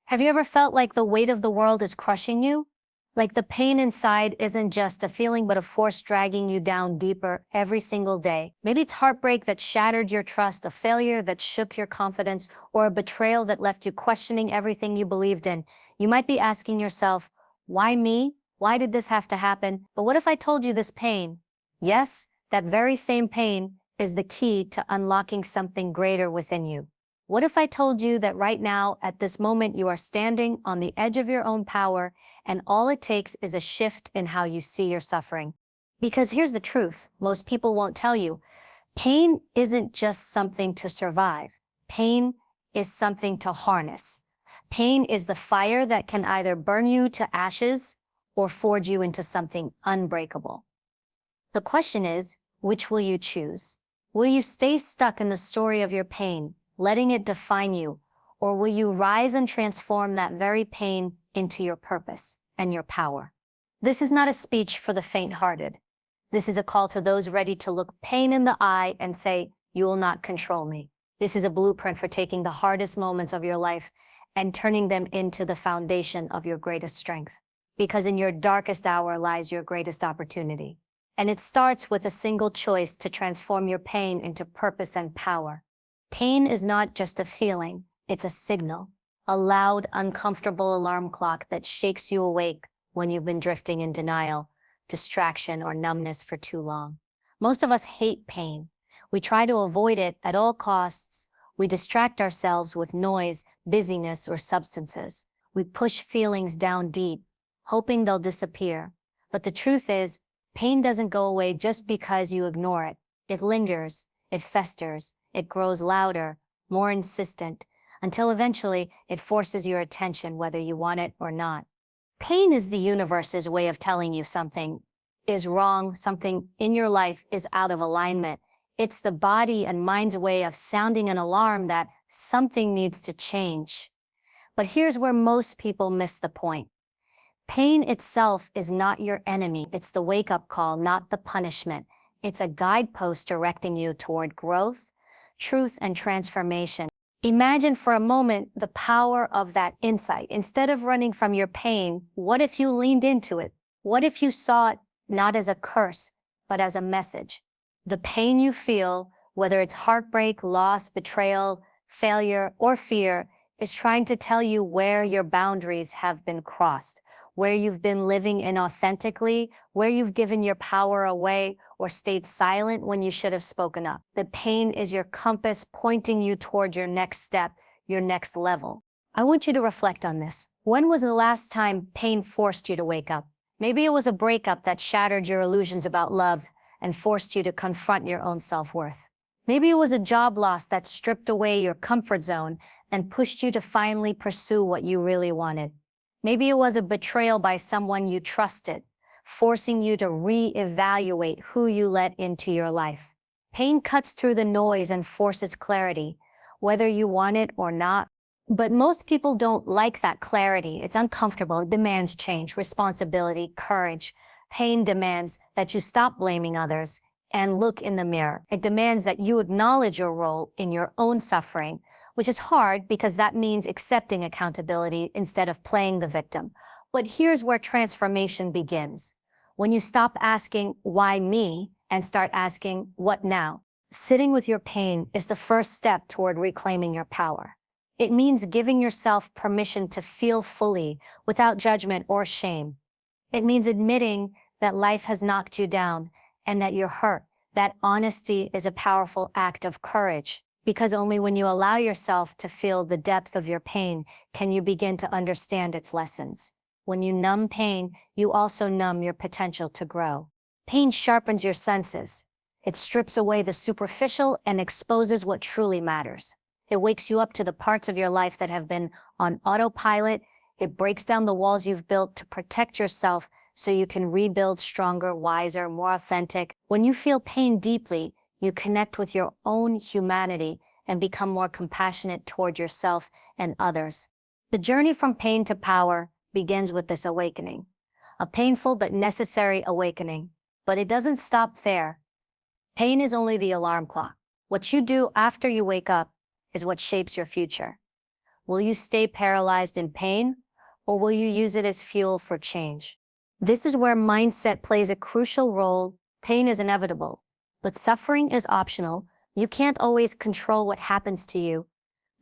Have you ever felt like the weight of the world is crushing you? Like the pain inside isn't just a feeling but a force dragging you down deeper every single day. Maybe it's heartbreak that shattered your trust, a failure that shook your confidence, or a betrayal that left you questioning everything you believed in. You might be asking yourself, why me? Why did this have to happen? But what if I told you this pain? Yes, that very same pain is the key to unlocking something greater within you. What if I told you that right now, at this moment, you are standing on the edge of your own power, and all it takes is a shift in how you see your suffering? Because here's the truth, most people won't tell you. Pain isn't just something to survive. Pain is something to harness. Pain is the fire that can either burn you to ashes or forge you into something unbreakable. The question is, which will you choose? Will you stay stuck in the story of your pain, letting it define you, or will you rise and transform that very pain into your purpose and your power? This is not a speech for the faint-hearted. This is a call to those ready to look pain in the eye and say, "You will not control me." This is a blueprint for taking the hardest moments of your life and turning them into the foundation of your greatest strength. Because in your darkest hour lies your greatest opportunity. And it starts with a single choice to transform your pain into purpose and power. Pain is not just a feeling, it's a signal, a loud, uncomfortable alarm clock that shakes you awake when you've been drifting in denial, distraction, or numbness for too long. Most of us hate pain. We try to avoid it at all costs. We distract ourselves with noise, busyness, or substances. We push feelings down deep, hoping they'll disappear. But the truth is, pain doesn't go away just because you ignore it. It lingers, it festers, it grows louder, more insistent, until eventually it forces your attention whether you want it or not. Pain is the universe's way of telling you something is wrong, something in your life is out of alignment. It's the body and mind's way of sounding an alarm that something needs to change. But here's where most people miss the point. Pain itself is not your enemy. It's the wake-up call, not the punishment. It's a guidepost directing you toward growth, truth, and transformation. Imagine for a moment the power of that insight. Instead of running from your pain, what if you leaned into it? What if you saw it not as a curse, but as a message? The pain you feel, whether it's heartbreak, loss, betrayal, failure, or fear, is trying to tell you where your boundaries have been crossed, where you've been living inauthentically, where you've given your power away or stayed silent when you should have spoken up. The pain is your compass pointing you toward your next step, your next level. I want you to reflect on this. When was the last time pain forced you to wake up? Maybe it was a breakup that shattered your illusions about love and forced you to confront your own self-worth. Maybe it was a job loss that stripped away your comfort zone and pushed you to finally pursue what you really wanted. Maybe it was a betrayal by someone you trusted, forcing you to re-evaluate who you let into your life. Pain cuts through the noise and forces clarity, whether you want it or not. But most people don't like that clarity. It's uncomfortable. It demands change, responsibility, courage. Pain demands that you stop blaming others and look in the mirror. It demands that you acknowledge your role in your own suffering, which is hard because that means accepting accountability instead of playing the victim. But here's where transformation begins. When you stop asking, why me, and start asking, what now? Sitting with your pain is the first step toward reclaiming your power. It means giving yourself permission to feel fully, without judgment or shame. It means admitting that life has knocked you down and that you're hurt. That honesty is a powerful act of courage, because only when you allow yourself to feel the depth of your pain can you begin to understand its lessons. When you numb pain, you also numb your potential to grow. Pain sharpens your senses. It strips away the superficial and exposes what truly matters. It wakes you up to the parts of your life that have been on autopilot. It breaks down the walls you've built to protect yourself so you can rebuild stronger, wiser, more authentic. When you feel pain deeply, you connect with your own humanity and become more compassionate toward yourself and others. The journey from pain to power begins with this awakening, a painful but necessary awakening. But it doesn't stop there. Pain is only the alarm clock. What you do after you wake up is what shapes your future. Will you stay paralyzed in pain, or will you use it as fuel for change? This is where mindset plays a crucial role. Pain is inevitable, but suffering is optional. You can't always control what happens to you,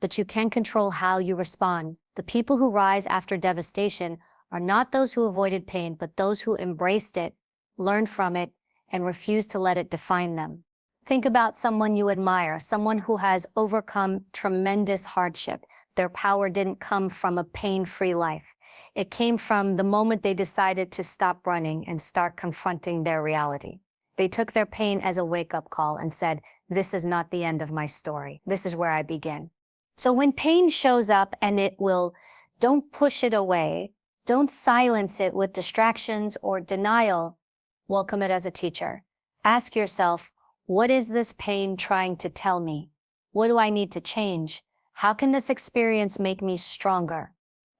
but you can control how you respond. The people who rise after devastation are not those who avoided pain, but those who embraced it, learned from it, and refused to let it define them. Think about someone you admire, someone who has overcome tremendous hardship. Their power didn't come from a pain-free life. It came from the moment they decided to stop running and start confronting their reality. They took their pain as a wake-up call and said, "This is not the end of my story. This is where I begin." So when pain shows up, and it will, don't push it away. Don't silence it with distractions or denial. Welcome it as a teacher. Ask yourself, what is this pain trying to tell me? What do I need to change? How can this experience make me stronger?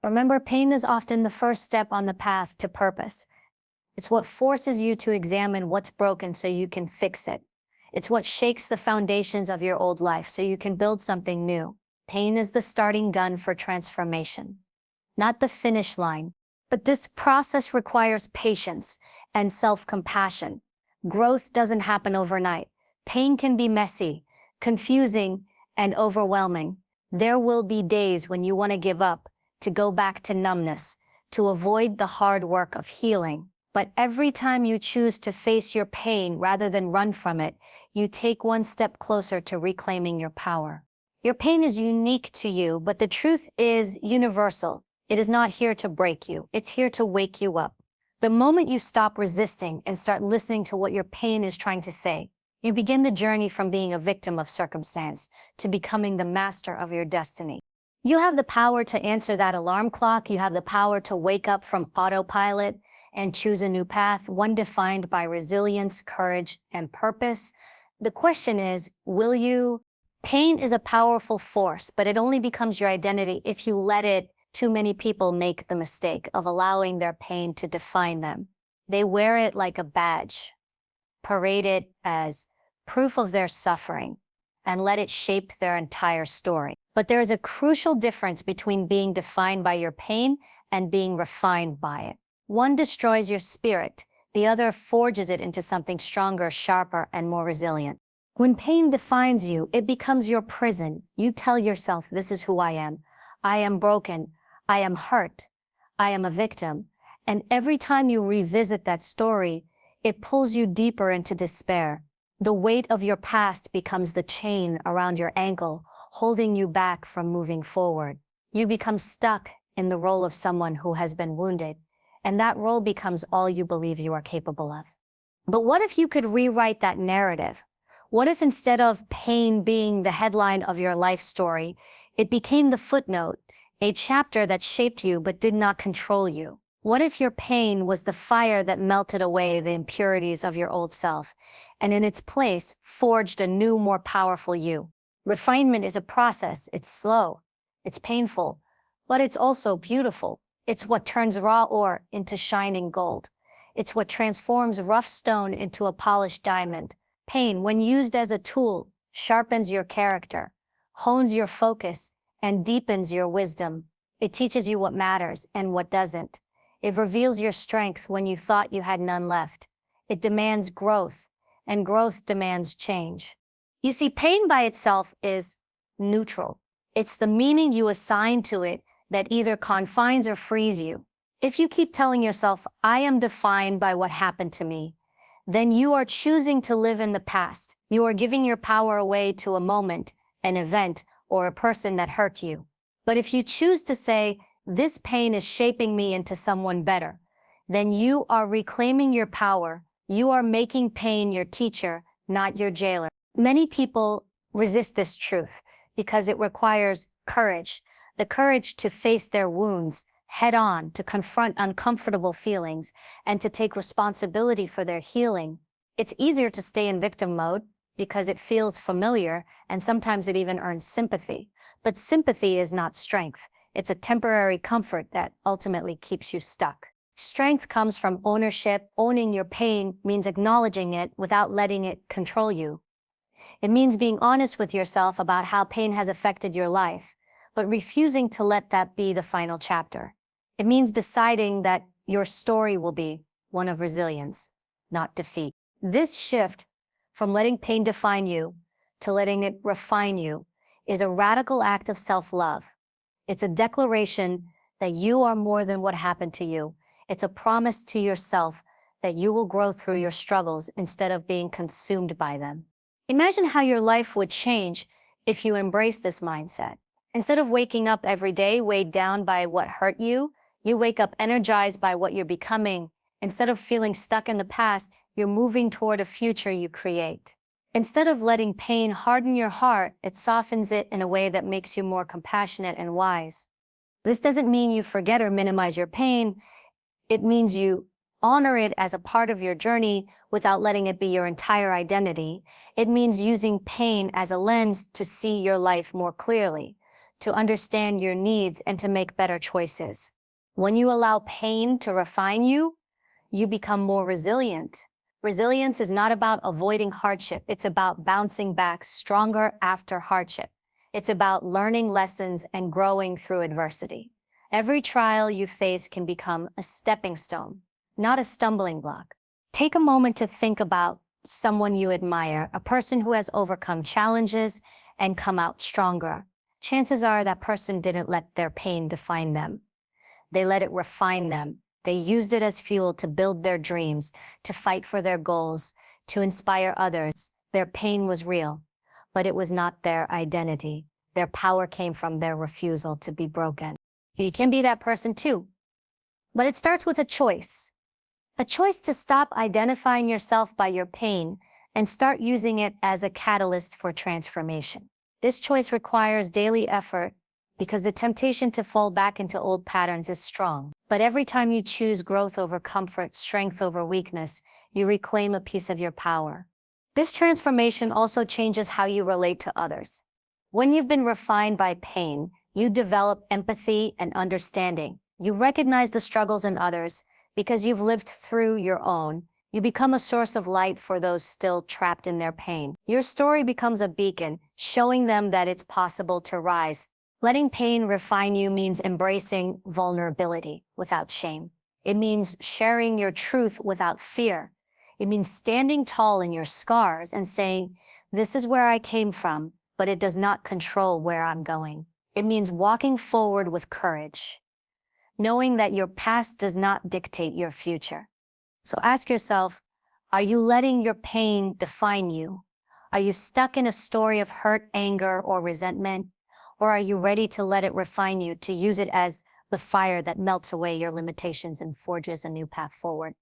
Remember, pain is often the first step on the path to purpose. It's what forces you to examine what's broken so you can fix it. It's what shakes the foundations of your old life so you can build something new. Pain is the starting gun for transformation, not the finish line. But this process requires patience and self-compassion. Growth doesn't happen overnight. Pain can be messy, confusing, and overwhelming. There will be days when you want to give up, to go back to numbness, to avoid the hard work of healing. But every time you choose to face your pain rather than run from it, you take one step closer to reclaiming your power. Your pain is unique to you, but the truth is universal. It is not here to break you. It's here to wake you up. The moment you stop resisting and start listening to what your pain is trying to say, you begin the journey from being a victim of circumstance to becoming the master of your destiny. You have the power to answer that alarm clock. You have the power to wake up from autopilot and choose a new path, one defined by resilience, courage, and purpose. The question is, will you? Pain is a powerful force, but it only becomes your identity if you let it. Too many people make the mistake of allowing their pain to define them. They wear it like a badge, parade it as proof of their suffering, and let it shape their entire story. But there is a crucial difference between being defined by your pain and being refined by it. One destroys your spirit, the other forges it into something stronger, sharper, and more resilient. When pain defines you, it becomes your prison. You tell yourself, this is who I am. I am broken. I am hurt. I am a victim. And every time you revisit that story, it pulls you deeper into despair. The weight of your past becomes the chain around your ankle, holding you back from moving forward. You become stuck in the role of someone who has been wounded, and that role becomes all you believe you are capable of. But what if you could rewrite that narrative? What if instead of pain being the headline of your life story, it became the footnote, a chapter that shaped you but did not control you? What if your pain was the fire that melted away the impurities of your old self, and in its place forged a new, more powerful you? Refinement is a process. It's slow, it's painful, but it's also beautiful. It's what turns raw ore into shining gold. It's what transforms rough stone into a polished diamond. Pain, when used as a tool, sharpens your character, hones your focus, and deepens your wisdom. It teaches you what matters and what doesn't. It reveals your strength when you thought you had none left. It demands growth, and growth demands change. You see, pain by itself is neutral. It's the meaning you assign to it that either confines or frees you. If you keep telling yourself, I am defined by what happened to me, then you are choosing to live in the past. You are giving your power away to a moment, an event, or a person that hurt you. But if you choose to say, this pain is shaping me into someone better, then you are reclaiming your power. You are making pain your teacher, not your jailer. Many people resist this truth because it requires courage, the courage to face their wounds head on, to confront uncomfortable feelings, and to take responsibility for their healing. It's easier to stay in victim mode because it feels familiar, and sometimes it even earns sympathy. But sympathy is not strength. It's a temporary comfort that ultimately keeps you stuck. Strength comes from ownership. Owning your pain means acknowledging it without letting it control you. It means being honest with yourself about how pain has affected your life. but refusing to let that be the final chapter. It means deciding that your story will be one of resilience, not defeat. This shift from letting pain define you to letting it refine you is a radical act of self-love. It's a declaration that you are more than what happened to you. It's a promise to yourself that you will grow through your struggles instead of being consumed by them. Imagine how your life would change if you embrace this mindset. Instead of waking up every day weighed down by what hurt you, you wake up energized by what you're becoming. Instead of feeling stuck in the past, you're moving toward a future you create. Instead of letting pain harden your heart, it softens it in a way that makes you more compassionate and wise. This doesn't mean you forget or minimize your pain. It means you honor it as a part of your journey without letting it be your entire identity. It means using pain as a lens to see your life more clearly, to understand your needs, and to make better choices. When you allow pain to refine you, you become more resilient. Resilience is not about avoiding hardship. It's about bouncing back stronger after hardship. It's about learning lessons and growing through adversity. Every trial you face can become a stepping stone, not a stumbling block. Take a moment to think about someone you admire, a person who has overcome challenges and come out stronger. Chances are that person didn't let their pain define them. They let it refine them. They used it as fuel to build their dreams, to fight for their goals, to inspire others. Their pain was real, but it was not their identity. Their power came from their refusal to be broken. You can be that person too. But it starts with a choice. A choice to stop identifying yourself by your pain and start using it as a catalyst for transformation. This choice requires daily effort because the temptation to fall back into old patterns is strong. But every time you choose growth over comfort, strength over weakness, you reclaim a piece of your power. This transformation also changes how you relate to others. When you've been refined by pain, you develop empathy and understanding. You recognize the struggles in others because you've lived through your own. You become a source of light for those still trapped in their pain. Your story becomes a beacon, showing them that it's possible to rise. Letting pain refine you means embracing vulnerability without shame. It means sharing your truth without fear. It means standing tall in your scars and saying, "This is where I came from, but it does not control where I'm going." It means walking forward with courage, knowing that your past does not dictate your future. So ask yourself, are you letting your pain define you? Are you stuck in a story of hurt, anger, or resentment? Or are you ready to let it refine you, to use it as the fire that melts away your limitations and forges a new path forward?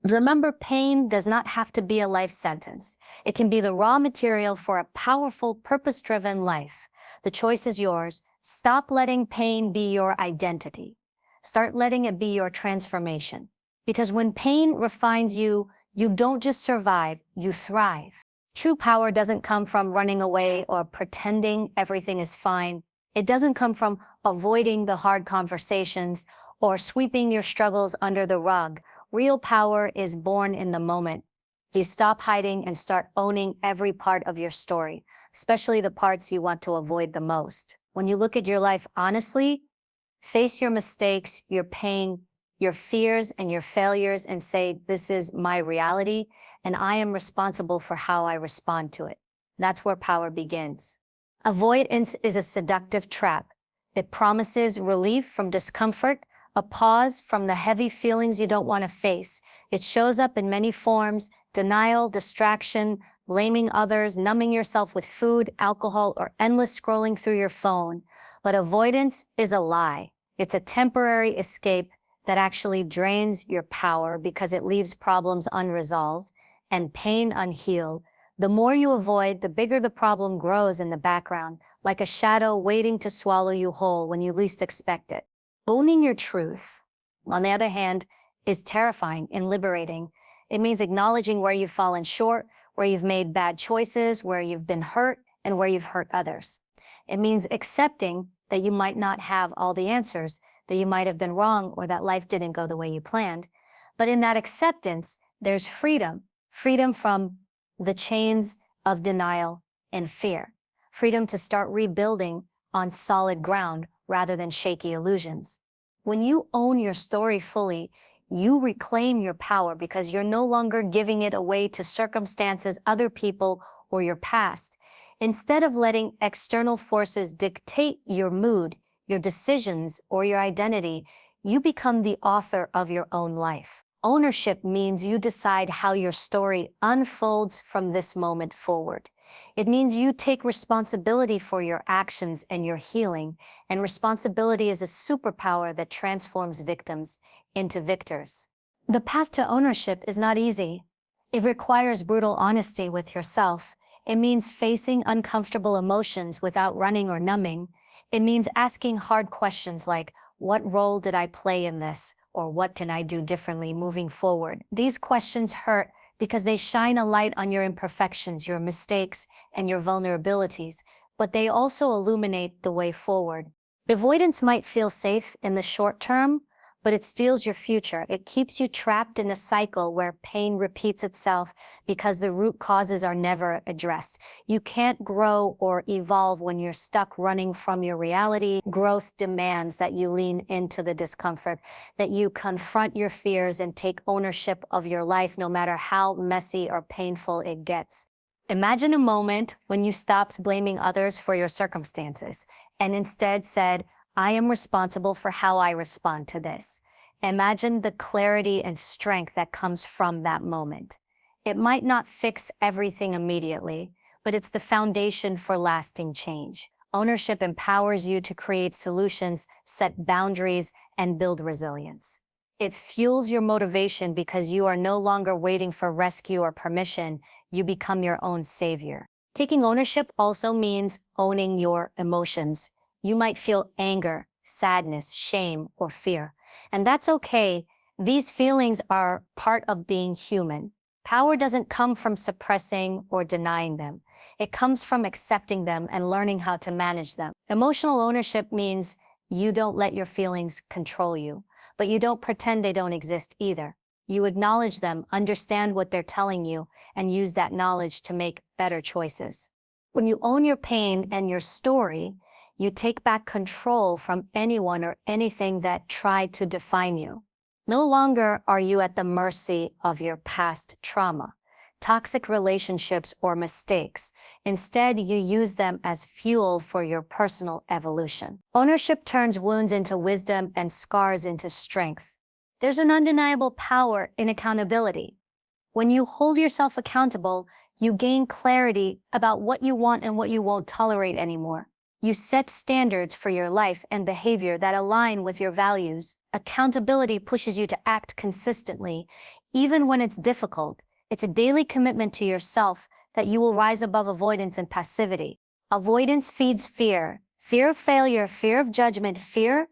Remember, pain does not have to be a life sentence. It can be the raw material for a powerful, purpose-driven life. The choice is yours. Stop letting pain be your identity. Start letting it be your transformation. Because when pain refines you, you don't just survive, you thrive. True power doesn't come from running away or pretending everything is fine. It doesn't come from avoiding the hard conversations or sweeping your struggles under the rug. Real power is born in the moment. You stop hiding and start owning every part of your story, especially the parts you want to avoid the most. When you look at your life honestly, face your mistakes, your pain, your fears, and your failures, and say, "This is my reality, and I am responsible for how I respond to it." That's where power begins. Avoidance is a seductive trap. It promises relief from discomfort, a pause from the heavy feelings you don't want to face. It shows up in many forms: denial, distraction, blaming others, numbing yourself with food, alcohol, or endless scrolling through your phone. But avoidance is a lie. It's a temporary escape that actually drains your power because it leaves problems unresolved and pain unhealed. The more you avoid, the bigger the problem grows in the background, like a shadow waiting to swallow you whole when you least expect it. Owning your truth, on the other hand, is terrifying and liberating. It means acknowledging where you've fallen short, where you've made bad choices, where you've been hurt, and where you've hurt others. It means accepting that you might not have all the answers, that you might have been wrong, or that life didn't go the way you planned. But in that acceptance, there's freedom. Freedom from the chains of denial and fear. Freedom to start rebuilding on solid ground rather than shaky illusions. When you own your story fully, you reclaim your power because you're no longer giving it away to circumstances, other people, or your past. Instead of letting external forces dictate your mood, your decisions, or your identity, you become the author of your own life. Ownership means you decide how your story unfolds from this moment forward. It means you take responsibility for your actions and your healing, and responsibility is a superpower that transforms victims into victors. The path to ownership is not easy. It requires brutal honesty with yourself. It means facing uncomfortable emotions without running or numbing. It means asking hard questions like, what role did I play in this? Or what can I do differently moving forward? These questions hurt because they shine a light on your imperfections, your mistakes, and your vulnerabilities, but they also illuminate the way forward. Avoidance might feel safe in the short term, but it steals your future. It keeps you trapped in a cycle where pain repeats itself because the root causes are never addressed. You can't grow or evolve when you're stuck running from your reality. Growth demands that you lean into the discomfort, that you confront your fears and take ownership of your life no matter how messy or painful it gets. Imagine a moment when you stopped blaming others for your circumstances and instead said, I am responsible for how I respond to this. Imagine the clarity and strength that comes from that moment. It might not fix everything immediately, but it's the foundation for lasting change. Ownership empowers you to create solutions, set boundaries, and build resilience. It fuels your motivation because you are no longer waiting for rescue or permission. You become your own savior. Taking ownership also means owning your emotions. You might feel anger, sadness, shame, or fear. And that's okay. These feelings are part of being human. Power doesn't come from suppressing or denying them. It comes from accepting them and learning how to manage them. Emotional ownership means you don't let your feelings control you, but you don't pretend they don't exist either. You acknowledge them, understand what they're telling you, and use that knowledge to make better choices. When you own your pain and your story, you take back control from anyone or anything that tried to define you. No longer are you at the mercy of your past trauma, toxic relationships, or mistakes. Instead, you use them as fuel for your personal evolution. Ownership turns wounds into wisdom and scars into strength. There's an undeniable power in accountability. When you hold yourself accountable, you gain clarity about what you want and what you won't tolerate anymore. You set standards for your life and behavior that align with your values. Accountability pushes you to act consistently, even when it's difficult. It's a daily commitment to yourself that you will rise above avoidance and passivity. Avoidance feeds fear. Fear of failure, fear of judgment, fear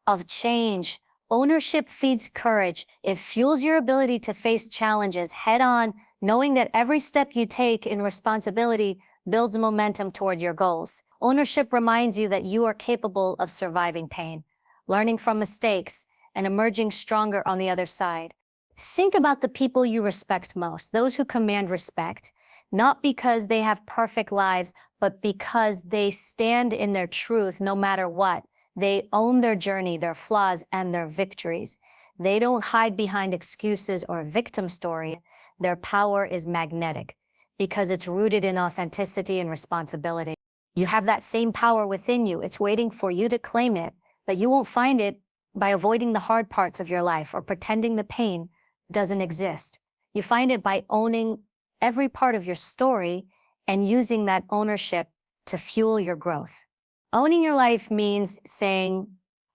of change. Ownership feeds courage. It fuels your ability to face challenges head on, knowing that every step you take in responsibility builds momentum toward your goals. Ownership reminds you that you are capable of surviving pain, learning from mistakes, and emerging stronger on the other side. Think about the people you respect most, those who command respect, not because they have perfect lives, but because they stand in their truth no matter what. They own their journey, their flaws, and their victories. They don't hide behind excuses or victim story. Their power is magnetic because it's rooted in authenticity and responsibility. You have that same power within you. It's waiting for you to claim it, but you won't find it by avoiding the hard parts of your life or pretending the pain doesn't exist. You find it by owning every part of your story and using that ownership to fuel your growth. Owning your life means saying,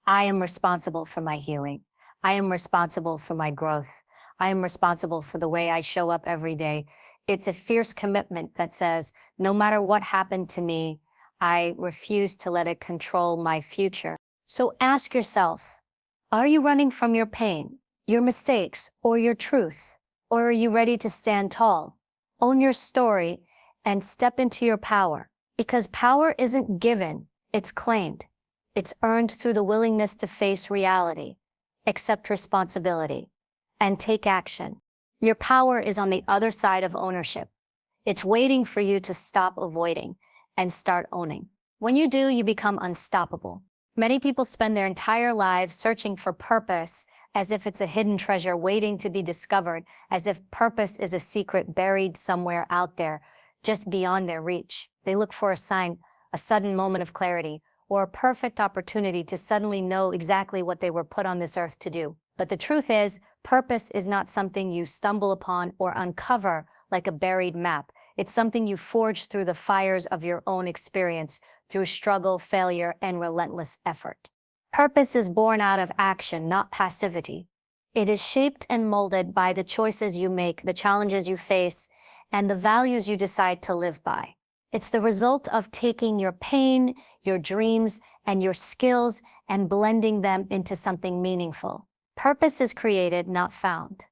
I am responsible for my healing. I am responsible for my growth. I am responsible for the way I show up every day. It's a fierce commitment that says, no matter what happened to me, I refuse to let it control my future. So ask yourself, are you running from your pain, your mistakes, or your truth? Or are you ready to stand tall, own your story, and step into your power? Because power isn't given, it's claimed. It's earned through the willingness to face reality, accept responsibility, and take action. Your power is on the other side of ownership. It's waiting for you to stop avoiding and start owning. When you do, you become unstoppable. Many people spend their entire lives searching for purpose as if it's a hidden treasure waiting to be discovered, as if purpose is a secret buried somewhere out there, just beyond their reach. They look for a sign, a sudden moment of clarity, or a perfect opportunity to suddenly know exactly what they were put on this earth to do. But the truth is, purpose is not something you stumble upon or uncover like a buried map. It's something you forge through the fires of your own experience, through struggle, failure, and relentless effort. Purpose is born out of action, not passivity. It is shaped and molded by the choices you make, the challenges you face, and the values you decide to live by. It's the result of taking your pain, your dreams, and your skills and blending them into something meaningful. Purpose is created, not found.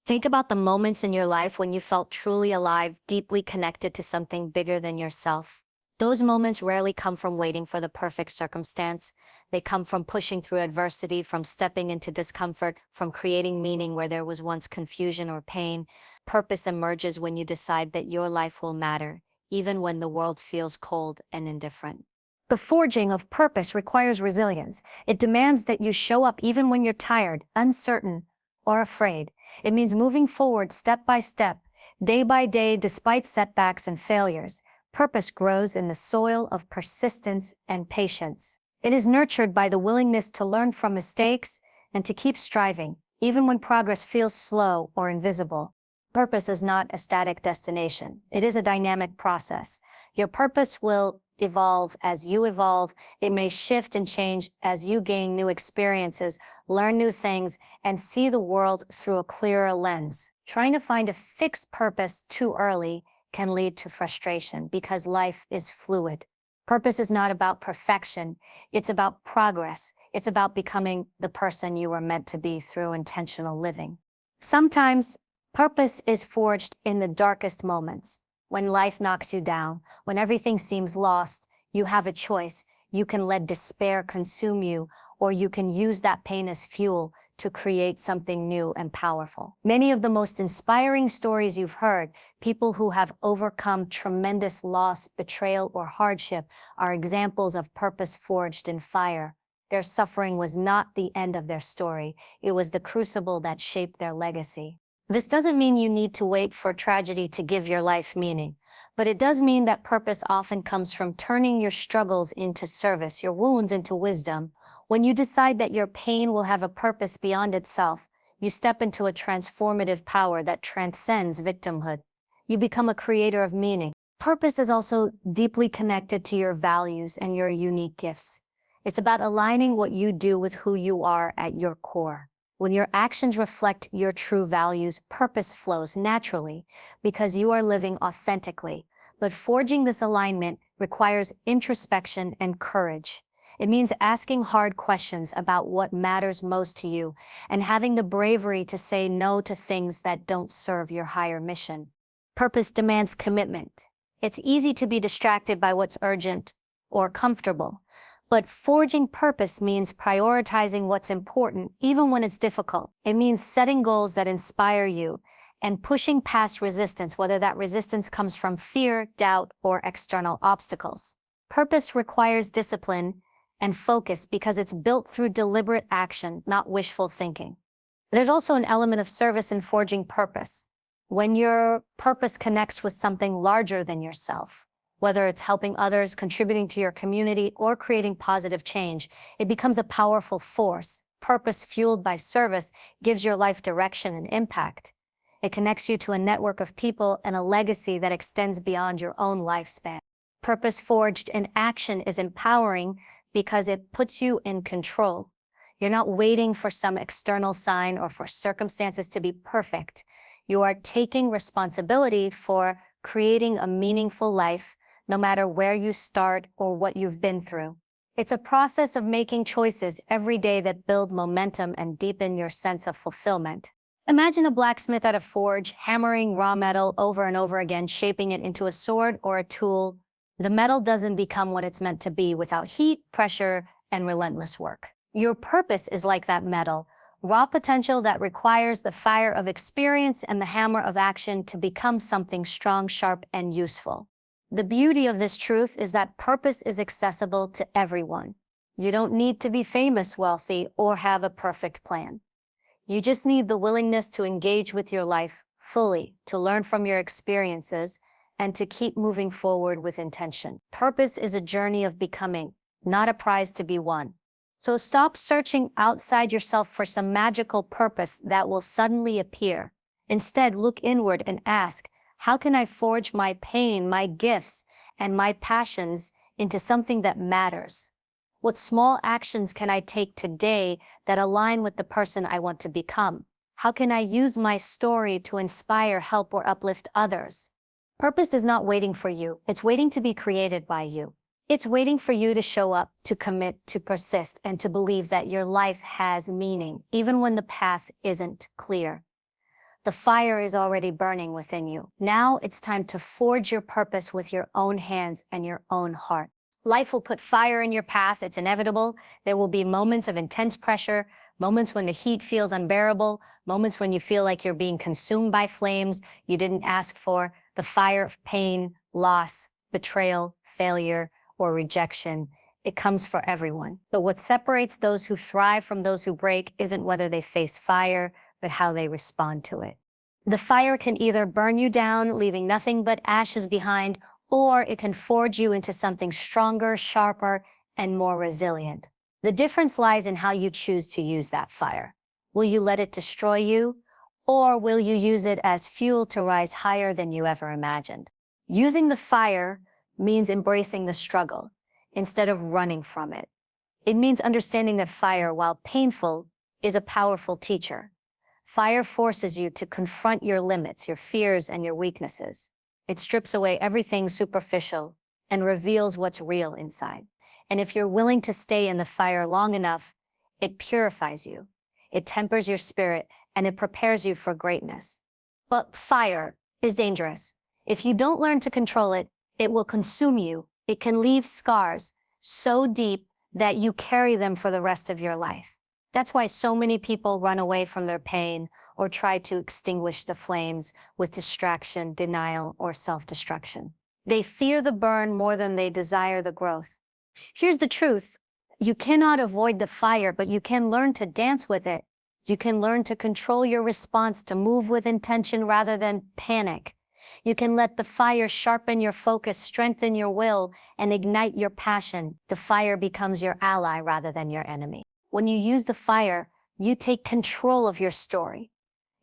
Think about the moments in your life when you felt truly alive, deeply connected to something bigger than yourself. Those moments rarely come from waiting for the perfect circumstance. They come from pushing through adversity, from stepping into discomfort, from creating meaning where there was once confusion or pain. Purpose emerges when you decide that your life will matter, even when the world feels cold and indifferent. The forging of purpose requires resilience. It demands that you show up even when you're tired, uncertain, or afraid. It means moving forward step by step, day by day, despite setbacks and failures. Purpose grows in the soil of persistence and patience. It is nurtured by the willingness to learn from mistakes and to keep striving, even when progress feels slow or invisible. Purpose is not a static destination. It is a dynamic process. Your purpose will evolve as you evolve. It may shift and change as you gain new experiences, learn new things, and see the world through a clearer lens. Trying to find a fixed purpose too early can lead to frustration because life is fluid. Purpose is not about perfection. It's about progress. It's about becoming the person you were meant to be through intentional living. Sometimes purpose is forged in the darkest moments. When life knocks you down, when everything seems lost, you have a choice. You can let despair consume you, or you can use that pain as fuel to create something new and powerful. Many of the most inspiring stories you've heard, people who have overcome tremendous loss, betrayal, or hardship, are examples of purpose forged in fire. Their suffering was not the end of their story. It was the crucible that shaped their legacy. This doesn't mean you need to wait for tragedy to give your life meaning, but it does mean that purpose often comes from turning your struggles into service, your wounds into wisdom. When you decide that your pain will have a purpose beyond itself, you step into a transformative power that transcends victimhood. You become a creator of meaning. Purpose is also deeply connected to your values and your unique gifts. It's about aligning what you do with who you are at your core. When your actions reflect your true values, purpose flows naturally because you are living authentically. But forging this alignment requires introspection and courage. It means asking hard questions about what matters most to you and having the bravery to say no to things that don't serve your higher mission. Purpose demands commitment. It's easy to be distracted by what's urgent or comfortable. But forging purpose means prioritizing what's important, even when it's difficult. It means setting goals that inspire you and pushing past resistance, whether that resistance comes from fear, doubt, or external obstacles. Purpose requires discipline and focus because it's built through deliberate action, not wishful thinking. There's also an element of service in forging purpose. When your purpose connects with something larger than yourself, whether it's helping others, contributing to your community, or creating positive change, it becomes a powerful force. Purpose fueled by service gives your life direction and impact. It connects you to a network of people and a legacy that extends beyond your own lifespan. Purpose forged in action is empowering because it puts you in control. You're not waiting for some external sign or for circumstances to be perfect. You are taking responsibility for creating a meaningful life, no matter where you start or what you've been through. It's a process of making choices every day that build momentum and deepen your sense of fulfillment. Imagine a blacksmith at a forge, hammering raw metal over and over again, shaping it into a sword or a tool. The metal doesn't become what it's meant to be without heat, pressure, and relentless work. Your purpose is like that metal, raw potential that requires the fire of experience and the hammer of action to become something strong, sharp, and useful. The beauty of this truth is that purpose is accessible to everyone. You don't need to be famous, wealthy, or have a perfect plan. You just need the willingness to engage with your life fully, to learn from your experiences, and to keep moving forward with intention. Purpose is a journey of becoming, not a prize to be won. So stop searching outside yourself for some magical purpose that will suddenly appear. Instead, look inward and ask, how can I forge my pain, my gifts, and my passions into something that matters? What small actions can I take today that align with the person I want to become? How can I use my story to inspire, help, or uplift others? Purpose is not waiting for you. It's waiting to be created by you. It's waiting for you to show up, to commit, to persist, and to believe that your life has meaning, even when the path isn't clear. The fire is already burning within you. Now it's time to forge your purpose with your own hands and your own heart. Life will put fire in your path. It's inevitable. There will be moments of intense pressure, moments when the heat feels unbearable, moments when you feel like you're being consumed by flames you didn't ask for, the fire of pain, loss, betrayal, failure, or rejection. It comes for everyone. But what separates those who thrive from those who break isn't whether they face fire, but how they respond to it. The fire can either burn you down, leaving nothing but ashes behind, or it can forge you into something stronger, sharper, and more resilient. The difference lies in how you choose to use that fire. Will you let it destroy you, or will you use it as fuel to rise higher than you ever imagined? Using the fire means embracing the struggle instead of running from it. It means understanding that fire, while painful, is a powerful teacher. Fire forces you to confront your limits, your fears, and your weaknesses. It strips away everything superficial and reveals what's real inside. And if you're willing to stay in the fire long enough, it purifies you. It tempers your spirit, and it prepares you for greatness. But fire is dangerous. If you don't learn to control it, it will consume you. It can leave scars so deep that you carry them for the rest of your life. That's why so many people run away from their pain or try to extinguish the flames with distraction, denial, or self-destruction. They fear the burn more than they desire the growth. Here's the truth. You cannot avoid the fire, but you can learn to dance with it. You can learn to control your response, to move with intention rather than panic. You can let the fire sharpen your focus, strengthen your will, and ignite your passion. The fire becomes your ally rather than your enemy. When you use the fire, you take control of your story.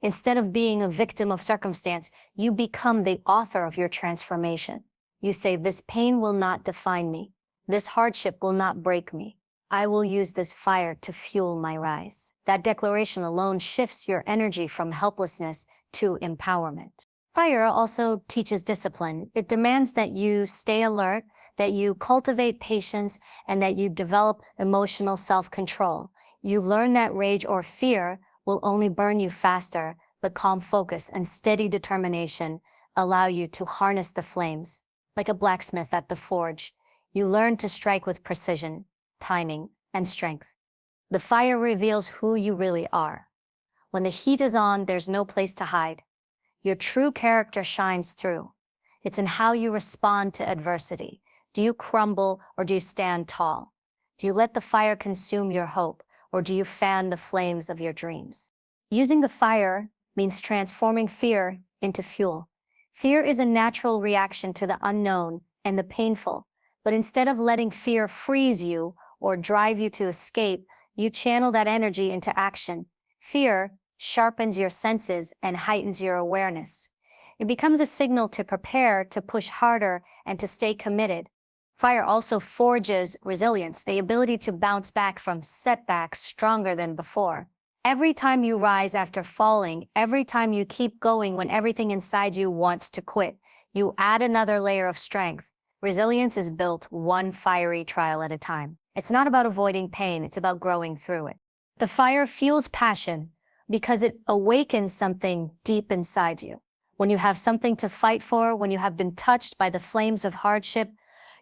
Instead of being a victim of circumstance, you become the author of your transformation. You say, this pain will not define me. This hardship will not break me. I will use this fire to fuel my rise. That declaration alone shifts your energy from helplessness to empowerment. Fire also teaches discipline. It demands that you stay alert, that you cultivate patience, and that you develop emotional self-control. You learn that rage or fear will only burn you faster, but calm focus and steady determination allow you to harness the flames. Like a blacksmith at the forge, you learn to strike with precision, timing, and strength. The fire reveals who you really are. When the heat is on, there's no place to hide. Your true character shines through. It's in how you respond to adversity. Do you crumble or do you stand tall? Do you let the fire consume your hope, or do you fan the flames of your dreams? Using the fire means transforming fear into fuel. Fear is a natural reaction to the unknown and the painful, but instead of letting fear freeze you or drive you to escape, you channel that energy into action. Fear sharpens your senses and heightens your awareness. It becomes a signal to prepare, to push harder, and to stay committed. Fire also forges resilience, the ability to bounce back from setbacks stronger than before. Every time you rise after falling, every time you keep going when everything inside you wants to quit, you add another layer of strength. Resilience is built one fiery trial at a time. It's not about avoiding pain, it's about growing through it. The fire fuels passion because it awakens something deep inside you. When you have something to fight for, when you have been touched by the flames of hardship,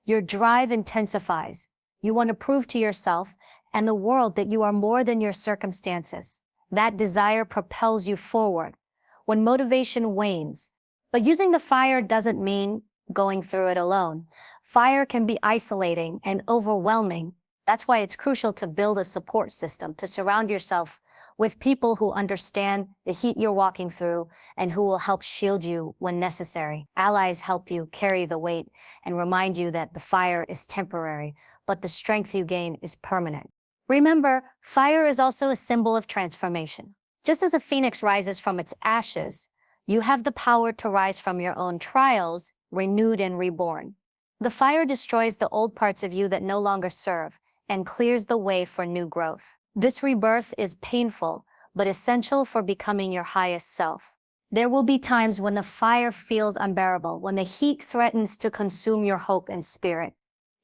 your drive intensifies. You want to prove to yourself and the world that you are more than your circumstances. That desire propels you forward when motivation wanes. But using the fire doesn't mean going through it alone. Fire can be isolating and overwhelming. That's why it's crucial to build a support system, to surround yourself with people who understand the heat you're walking through and who will help shield you when necessary. Allies help you carry the weight and remind you that the fire is temporary, but the strength you gain is permanent. Remember, fire is also a symbol of transformation. Just as a phoenix rises from its ashes, you have the power to rise from your own trials, renewed and reborn. The fire destroys the old parts of you that no longer serve and clears the way for new growth. This rebirth is painful, but essential for becoming your highest self. There will be times when the fire feels unbearable, when the heat threatens to consume your hope and spirit.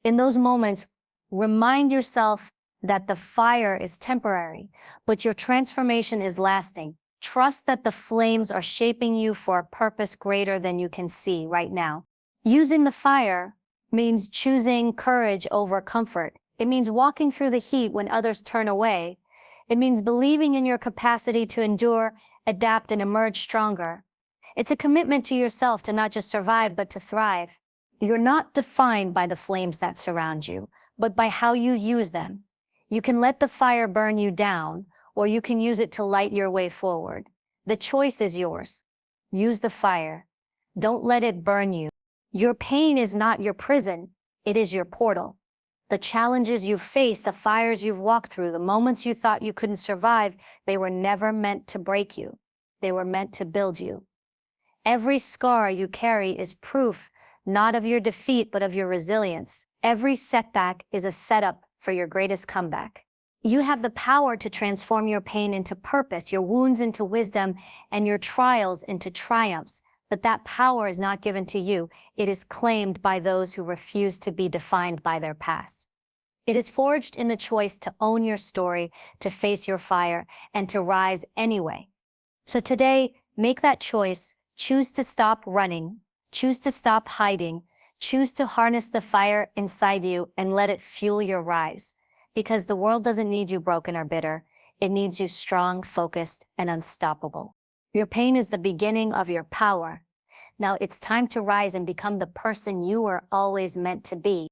In those moments, remind yourself that the fire is temporary, but your transformation is lasting. Trust that the flames are shaping you for a purpose greater than you can see right now. Using the fire means choosing courage over comfort. It means walking through the heat when others turn away. It means believing in your capacity to endure, adapt, and emerge stronger. It's a commitment to yourself to not just survive, but to thrive. You're not defined by the flames that surround you, but by how you use them. You can let the fire burn you down, or you can use it to light your way forward. The choice is yours. Use the fire. Don't let it burn you. Your pain is not your prison, it is your portal. The challenges you've faced, the fires you've walked through, the moments you thought you couldn't survive, they were never meant to break you. They were meant to build you. Every scar you carry is proof, not of your defeat, but of your resilience. Every setback is a setup for your greatest comeback. You have the power to transform your pain into purpose, your wounds into wisdom, and your trials into triumphs. But that power is not given to you. It is claimed by those who refuse to be defined by their past. It is forged in the choice to own your story, to face your fire, and to rise anyway. So today, make that choice. Choose to stop running. Choose to stop hiding. Choose to harness the fire inside you and let it fuel your rise. Because the world doesn't need you broken or bitter. It needs you strong, focused, and unstoppable. Your pain is the beginning of your power. Now it's time to rise and become the person you were always meant to be.